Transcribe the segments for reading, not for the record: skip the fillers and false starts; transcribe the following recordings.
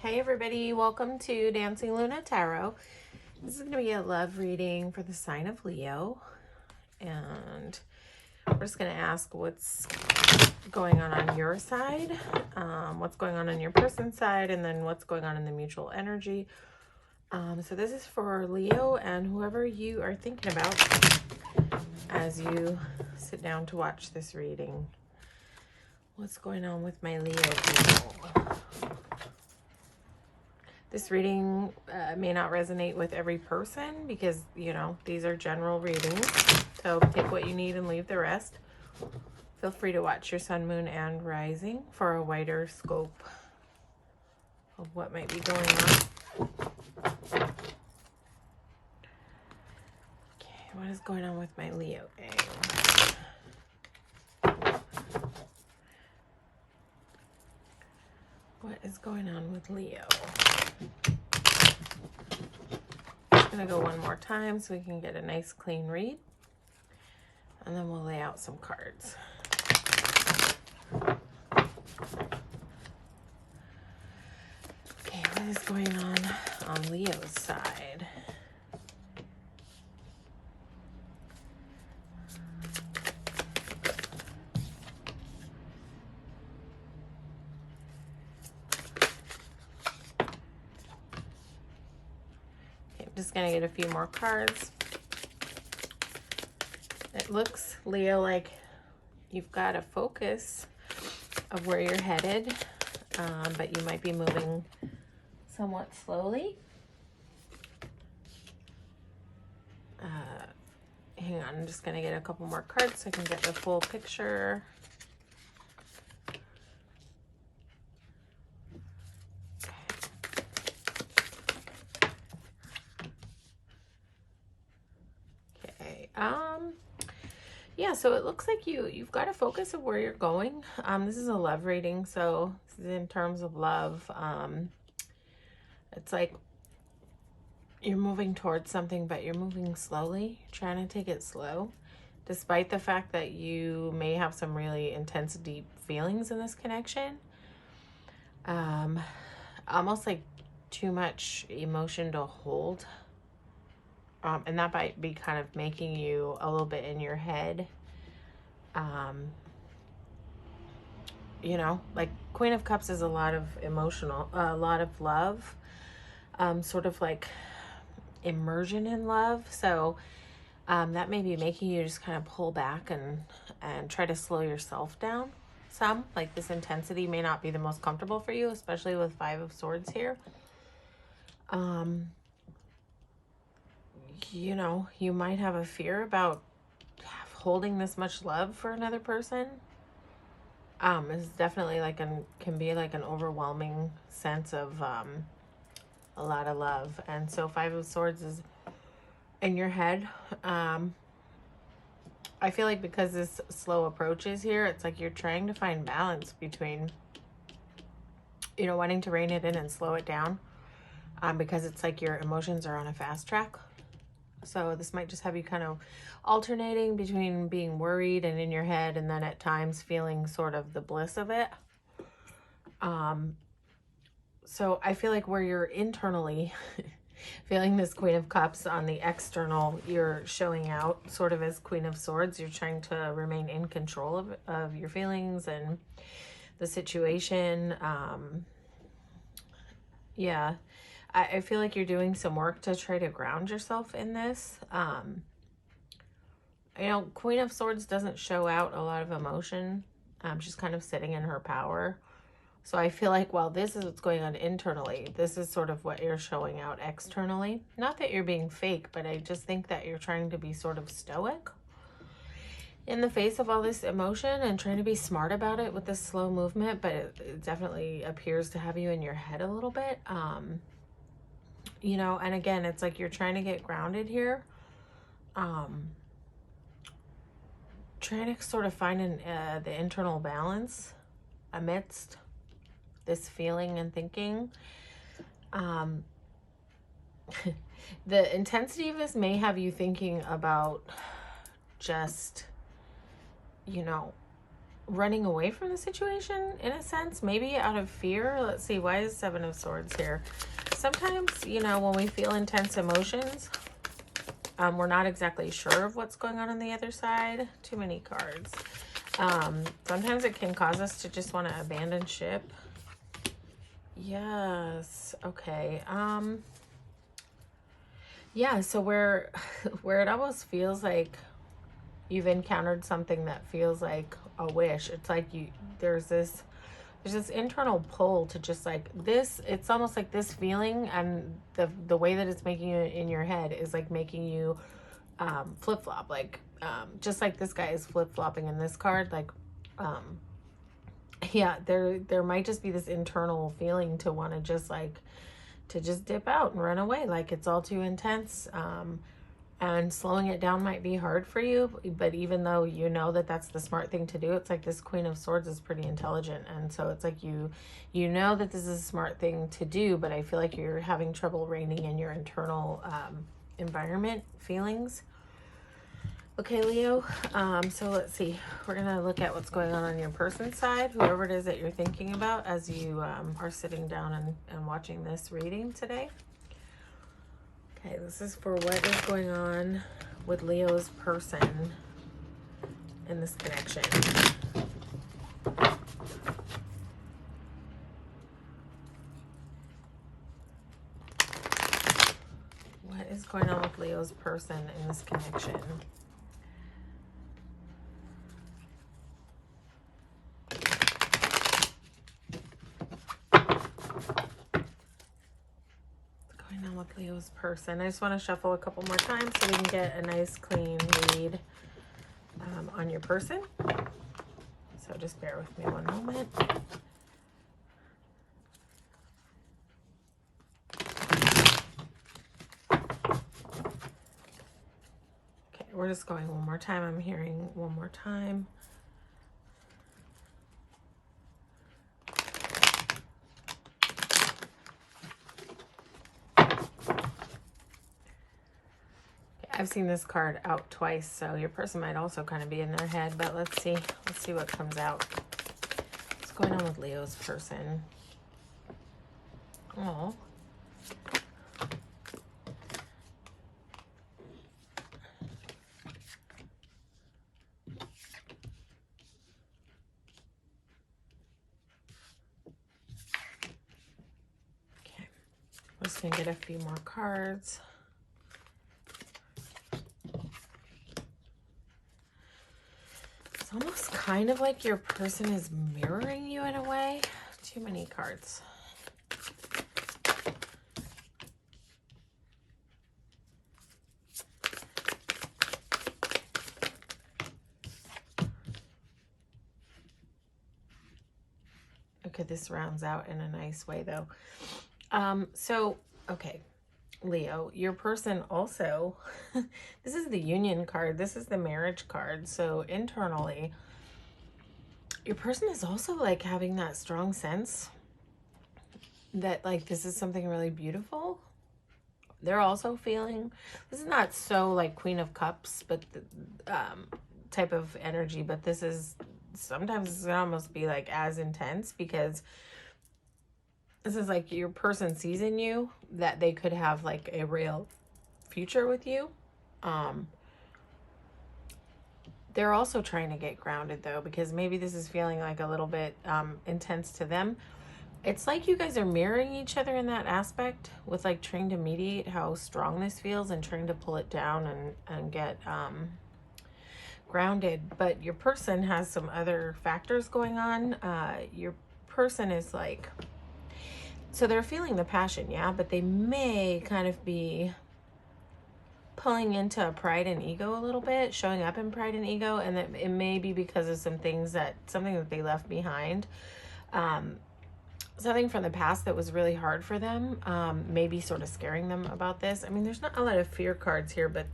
Hey everybody, welcome to Dancingluna Tarot. This is going to be a love reading for the sign of Leo. And we're just going to ask what's going on your side, what's going on your person's side, and then what's going on in the mutual energy. So this is for Leo and whoever you are thinking about as you sit down to watch this reading. What's going on with my Leo people? This reading may not resonate with every person because, you know, these are general readings. So pick what you need and leave the rest. Feel free to watch your sun, moon, and rising for a wider scope of what might be going on. Okay, what is going on with my Leo gang? What is going on with Leo? I'm going to go one more time so we can get a nice clean read. And then we'll lay out some cards. Okay, what is going on Leo's side? Just gonna get a few more cards. It looks, Leo, like you've got a focus of where you're headed, but you might be moving somewhat slowly. Hang on, I'm just gonna get a couple more cards so I can get the full picture. Yeah, so it looks like you've got a focus of where you're going. This is a love reading, so this is in terms of love. It's like you're moving towards something, but you're moving slowly, trying to take it slow, despite the fact that you may have some really intense, deep feelings in this connection. Almost like too much emotion to hold. And that might be kind of making you a little bit in your head. You know, like Queen of Cups is a lot of emotional, a lot of love, sort of like immersion in love. So that may be making you just kind of pull back and try to slow yourself down some. Like this intensity may not be the most comfortable for you, especially with Five of Swords here. You know, you might have a fear about holding this much love for another person. It's definitely like can be like an overwhelming sense of a lot of love. And so Five of Swords is in your head. I feel like because this slow approach is here, it's like you're trying to find balance between, you know, wanting to rein it in and slow it down, because it's like your emotions are on a fast track. So this might just have you kind of alternating between being worried and in your head, and then at times feeling sort of the bliss of it. So I feel like where you're internally feeling this Queen of Cups, on the external, you're showing out sort of as Queen of Swords. You're trying to remain in control of your feelings and the situation. Yeah. I feel like you're doing some work to try to ground yourself in this. You know, Queen of Swords doesn't show out a lot of emotion. She's kind of sitting in her power. So I feel like while this is what's going on internally, this is sort of what you're showing out externally. Not that you're being fake, but I just think that you're trying to be sort of stoic in the face of all this emotion and trying to be smart about it with this slow movement, but it definitely appears to have you in your head a little bit. You know, and again, it's like you're trying to get grounded here. Trying to sort of find the internal balance amidst this feeling and thinking. The intensity of this may have you thinking about just, you know, running away from the situation in a sense, maybe out of fear. Let's see, why is Seven of Swords here? Sometimes, you know, when we feel intense emotions, we're not exactly sure of what's going on the other side. Too many cards. Sometimes it can cause us to just want to abandon ship. Yes. Okay. Yeah, so where it almost feels like you've encountered something that feels like a wish. It's like there's this internal pull to just like this. It's almost like this feeling, and the way that it's making you in your head is like making you flip-flop, like just like this guy is flip-flopping in this card, like yeah, there might just be this internal feeling to want to just like to just dip out and run away, like it's all too intense. And slowing it down might be hard for you, but even though you know that that's the smart thing to do, it's like this Queen of Swords is pretty intelligent, and so it's like you know that this is a smart thing to do, but I feel like you're having trouble reining in your internal environment feelings. Okay, Leo, so let's see. We're going to look at what's going on your person's side, whoever it is that you're thinking about as you are sitting down and watching this reading today. Okay, this is for what is going on with Leo's person in this connection. What is going on with Leo's person in this connection? With Leo's person. I just want to shuffle a couple more times so we can get a nice clean read on your person. So just bear with me one moment. Okay, we're just going one more time. I'm hearing one more time. I've seen this card out twice, so your person might also kind of be in their head, but let's see what comes out. What's going on with Leo's person? Oh. Okay. I'm just gonna get a few more cards. It's almost kind of like your person is mirroring you in a way. Too many cards. Okay, this rounds out in a nice way though. So, okay. Leo, your person also, this is the union card. This is the marriage card. So internally, your person is also like having that strong sense that like this is something really beautiful. They're also feeling, this is not so like Queen of Cups, but the, type of energy, but this is, sometimes it's gonna almost be like as intense, because this is like your person sees in you that they could have like a real future with you. They're also trying to get grounded though, because maybe this is feeling like a little bit intense to them. It's like you guys are mirroring each other in that aspect, with like trying to mediate how strong this feels and trying to pull it down and get grounded. But your person has some other factors going on. Your person is like, so they're feeling the passion, yeah, but they may kind of be pulling into pride and ego a little bit, showing up in pride and ego, and that it may be because of something that they left behind, something from the past that was really hard for them, maybe sort of scaring them about this. I mean, there's not a lot of fear cards here, but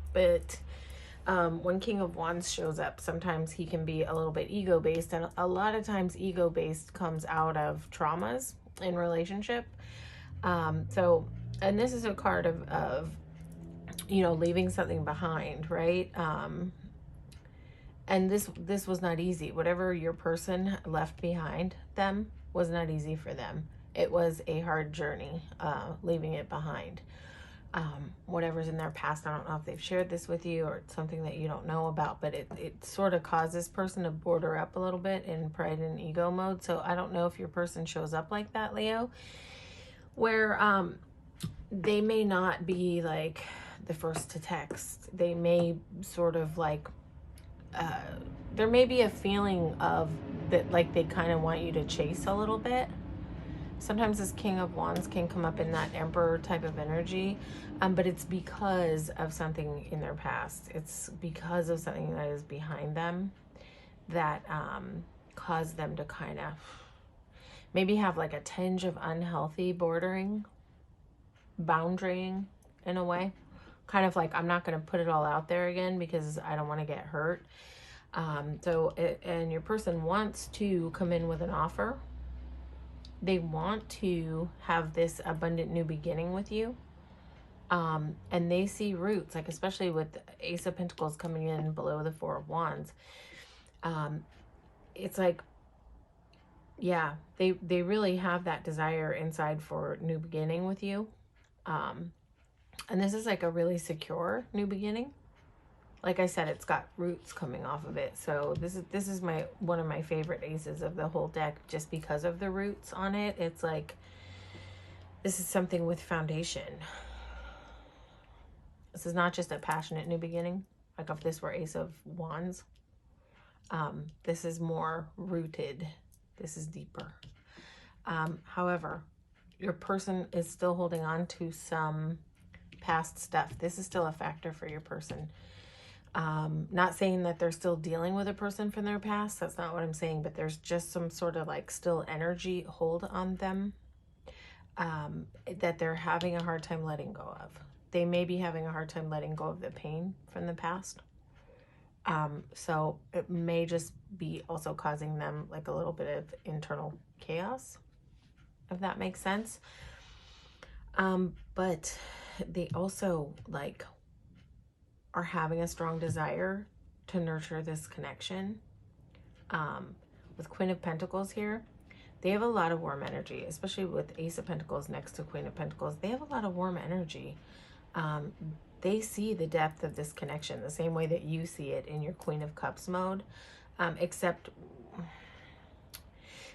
when King of Wands shows up, sometimes he can be a little bit ego-based, and a lot of times ego-based comes out of traumas in relationship. So, and this is a card of you know, leaving something behind, right? And this was not easy. Whatever your person left behind them was not easy for them. It was a hard journey, leaving it behind. Whatever's in their past, I don't know if they've shared this with you or it's something that you don't know about, but it sort of caused this person to border up a little bit in pride and ego mode. So I don't know if your person shows up like that, Leo, where they may not be like the first to text. They may sort of like, there may be a feeling of that, like they kind of want you to chase a little bit. Sometimes this King of Wands can come up in that Emperor type of energy, but it's because of something in their past. It's because of something that is behind them that caused them to kind of maybe have like a tinge of unhealthy boundarying in a way. Kind of like, I'm not going to put it all out there again because I don't want to get hurt. And your person wants to come in with an offer. They want to have this abundant new beginning with you. And they see roots, like especially with Ace of Pentacles coming in below the Four of Wands. It's like, yeah, they really have that desire inside for new beginning with you. And this is like a really secure new beginning. Like I said, it's got roots coming off of it. So this is one of my favorite aces of the whole deck, just because of the roots on it. It's like, this is something with foundation. This is not just a passionate new beginning. Like if this were Ace of Wands, this is more rooted. This is deeper. However, your person is still holding on to some past stuff. This is still a factor for your person. Not saying that they're still dealing with a person from their past. That's not what I'm saying, but there's just some sort of like still energy hold on them, that they're having a hard time letting go of. They may be having a hard time letting go of the pain from the past. So it may just be also causing them like a little bit of internal chaos, if that makes sense. But they also like are having a strong desire to nurture this connection. With Queen of Pentacles here, they have a lot of warm energy, especially with Ace of Pentacles next to Queen of Pentacles. They have a lot of warm energy. They see the depth of this connection the same way that you see it in your Queen of Cups mode, except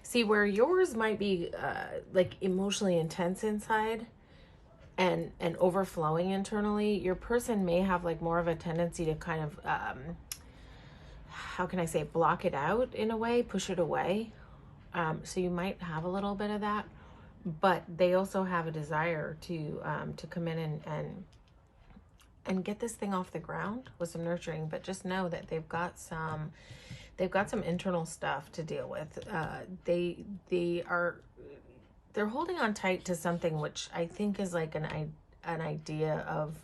see where yours might be like emotionally intense inside and overflowing internally. Your person may have like more of a tendency to kind of how can I say, block it out in a way, push it away. So you might have a little bit of that, but they also have a desire to come in and get this thing off the ground with some nurturing. But just know that they've got some internal stuff to deal with. They're holding on tight to something which I think is like an idea of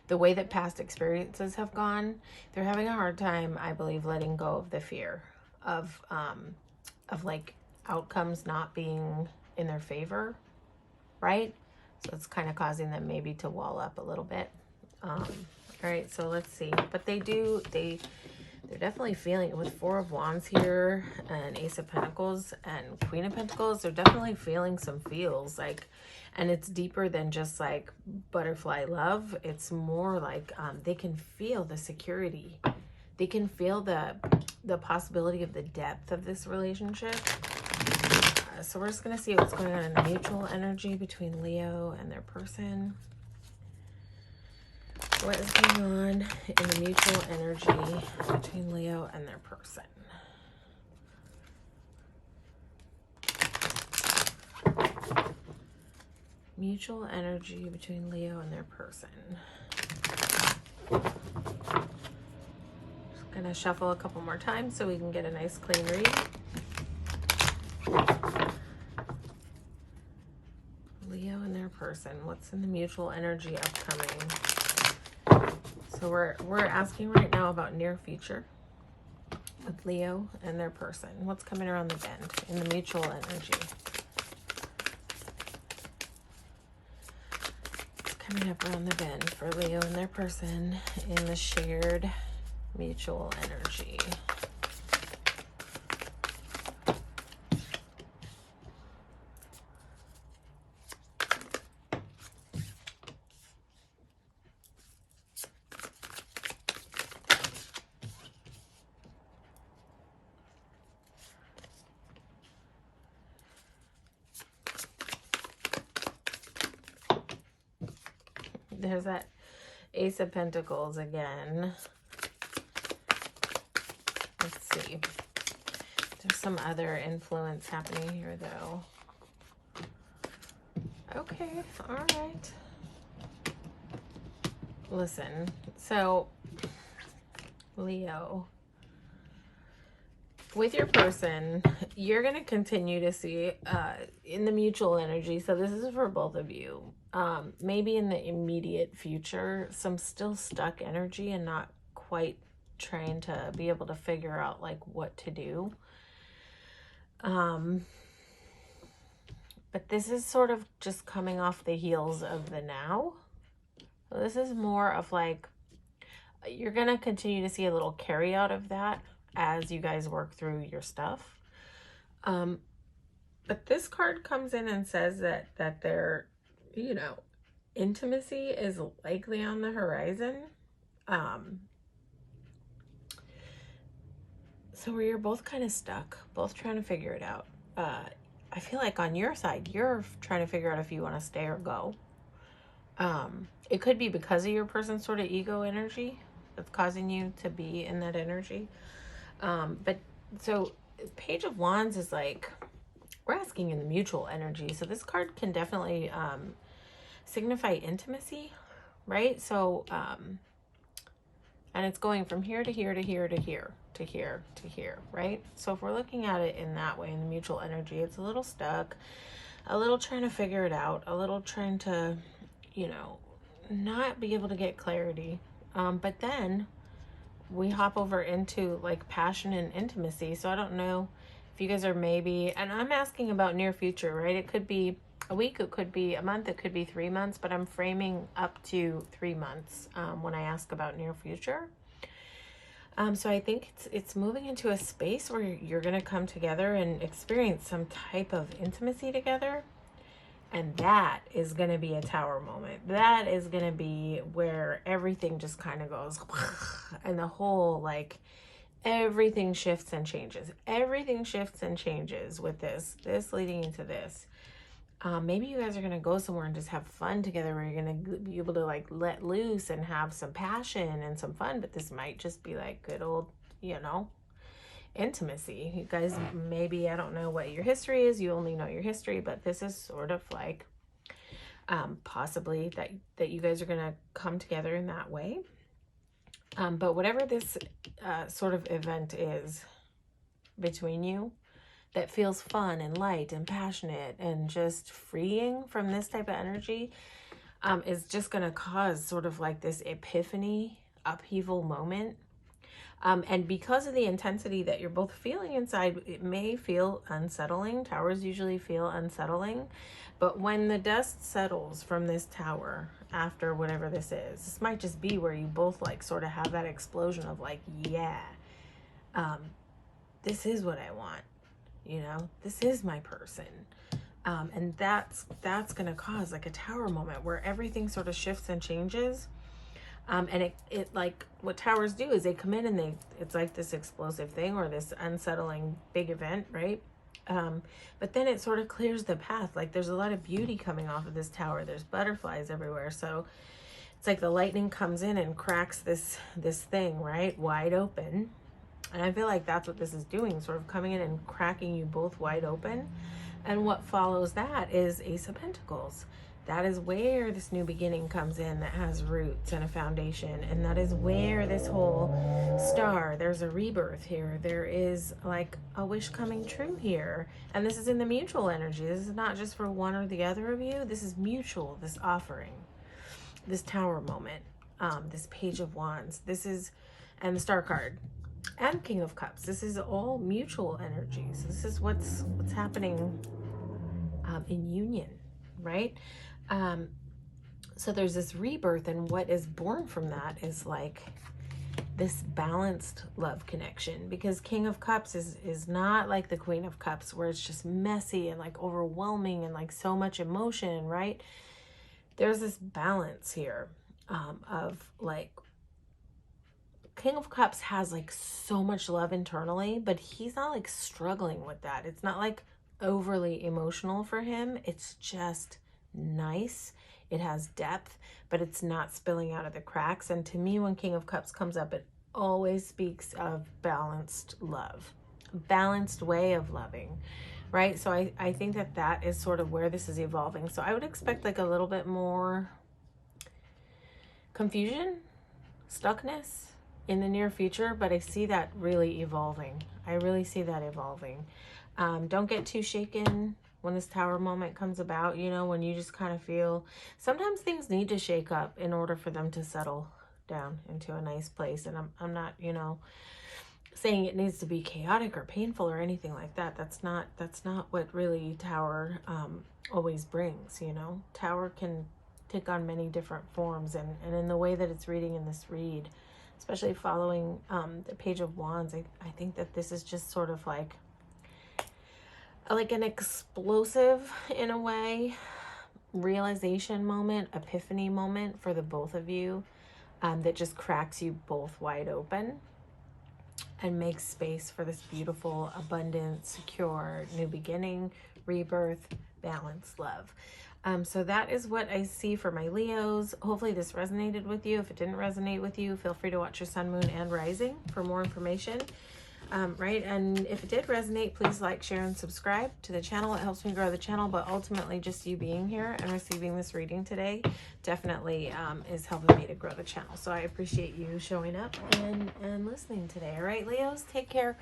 the way that past experiences have gone. They're having a hard time, I believe, letting go of the fear of like outcomes not being in their favor, right? So it's kind of causing them maybe to wall up a little bit. All right, so let's see. But they're definitely feeling it with Four of Wands here and Ace of Pentacles and Queen of Pentacles. They're definitely feeling some feels like, and it's deeper than just like butterfly love. It's more like they can feel the security. They can feel the possibility of the depth of this relationship. So we're just going to see what's going on in the mutual energy between Leo and their person. What is going on in the mutual energy between Leo and their person? Mutual energy between Leo and their person. Just gonna shuffle a couple more times so we can get a nice clean read. Leo and their person. What's in the mutual energy upcoming? So we're asking right now about near future with Leo and their person. What's coming around the bend in the mutual energy? What's coming up around the bend for Leo and their person in the shared mutual energy. There's that Ace of Pentacles again. Let's see. There's some other influence happening here, though. Okay, all right. Listen, so Leo, with your person, you're going to continue to see in the mutual energy. So this is for both of you. Maybe in the immediate future, some still stuck energy and not quite trying to be able to figure out like what to do. But this is sort of just coming off the heels of the now. So this is more of like, you're going to continue to see a little carry out of that as you guys work through your stuff. But this card comes in and says that there, you know, intimacy is likely on the horizon. So where you're both kind of stuck, both trying to figure it out. I feel like on your side, you're trying to figure out if you want to stay or go. It could be because of your person's sort of ego energy that's causing you to be in that energy. But so Page of Wands is like, we're asking in the mutual energy. So this card can definitely signify intimacy, right? So, and it's going from here to here to here to here to here to here, right? So if we're looking at it in that way, in the mutual energy, it's a little stuck, a little trying to figure it out, a little trying to, you know, not be able to get clarity. But then we hop over into like passion and intimacy. So I don't know if you guys are maybe, and I'm asking about near future, right? It could be a week, it could be a month, it could be 3 months, but I'm framing up to 3 months when I ask about near future. So I think it's moving into a space where you're going to come together and experience some type of intimacy together. And that is going to be a tower moment. That is going to be where everything just kind of goes, and the whole, like, everything shifts and changes. Everything shifts and changes with this leading into this. Maybe you guys are going to go somewhere and just have fun together, where you're going to be able to like let loose and have some passion and some fun. But this might just be like good old, you know, intimacy. You guys, maybe, I don't know what your history is, you only know your history, but this is sort of like possibly that you guys are going to come together in that way. But whatever this sort of event is between you that feels fun and light and passionate and just freeing from this type of energy, is just going to cause sort of like this epiphany, upheaval moment. And because of the intensity that you're both feeling inside, it may feel unsettling. Towers usually feel unsettling. But when the dust settles from this tower, after whatever this is, this might just be where you both like sort of have that explosion of like, yeah, this is what I want. You know, this is my person. And that's going to cause like a tower moment where everything sort of shifts and changes. And it like what towers do is they come in and it's like this explosive thing or this unsettling big event, right? But then it sort of clears the path. Like there's a lot of beauty coming off of this tower. There's butterflies everywhere. So it's like the lightning comes in and cracks this thing, right? Wide open. And I feel like that's what this is doing, sort of coming in and cracking you both wide open. And what follows that is Ace of Pentacles. That is where this new beginning comes in that has roots and a foundation. And that is where this whole star, there's a rebirth here. There is like a wish coming true here. And this is in the mutual energy. This is not just for one or the other of you. This is mutual, this offering, this tower moment, this Page of Wands. This is, and the Star card and King of Cups. This is all mutual energies. This is what's happening in union, right? So there's this rebirth, and what is born from that is like this balanced love connection, because King of Cups is not like the Queen of Cups where it's just messy and like overwhelming and like so much emotion, right? There's this balance here of like, King of Cups has like so much love internally, but he's not like struggling with that. It's not like overly emotional for him. It's just nice. It has depth, but it's not spilling out of the cracks. And to me, when King of Cups comes up, it always speaks of balanced love, balanced way of loving, right? So I think that that is sort of where this is evolving. So I would expect like a little bit more confusion, stuckness in the near future, but I see that really evolving. I really see that evolving. Don't get too shaken when this Tower moment comes about, you know, when you just kind of feel, sometimes things need to shake up in order for them to settle down into a nice place. And I'm not, you know, saying it needs to be chaotic or painful or anything like that. That's not what really Tower always brings, you know. Tower can take on many different forms, and in the way that it's reading in this read, especially following the Page of Wands, I think that this is just sort of like an explosive, in a way, realization moment, epiphany moment for the both of you, that just cracks you both wide open and makes space for this beautiful, abundant, secure, new beginning, rebirth, balanced love. So that is what I see for my Leos. Hopefully this resonated with you. If it didn't resonate with you, feel free to watch your sun, moon, and rising for more information. Right, and if it did resonate, please like, share, and subscribe to the channel. It helps me grow the channel, but ultimately just you being here and receiving this reading today definitely is helping me to grow the channel. So I appreciate you showing up and listening today. All right, Leos, take care.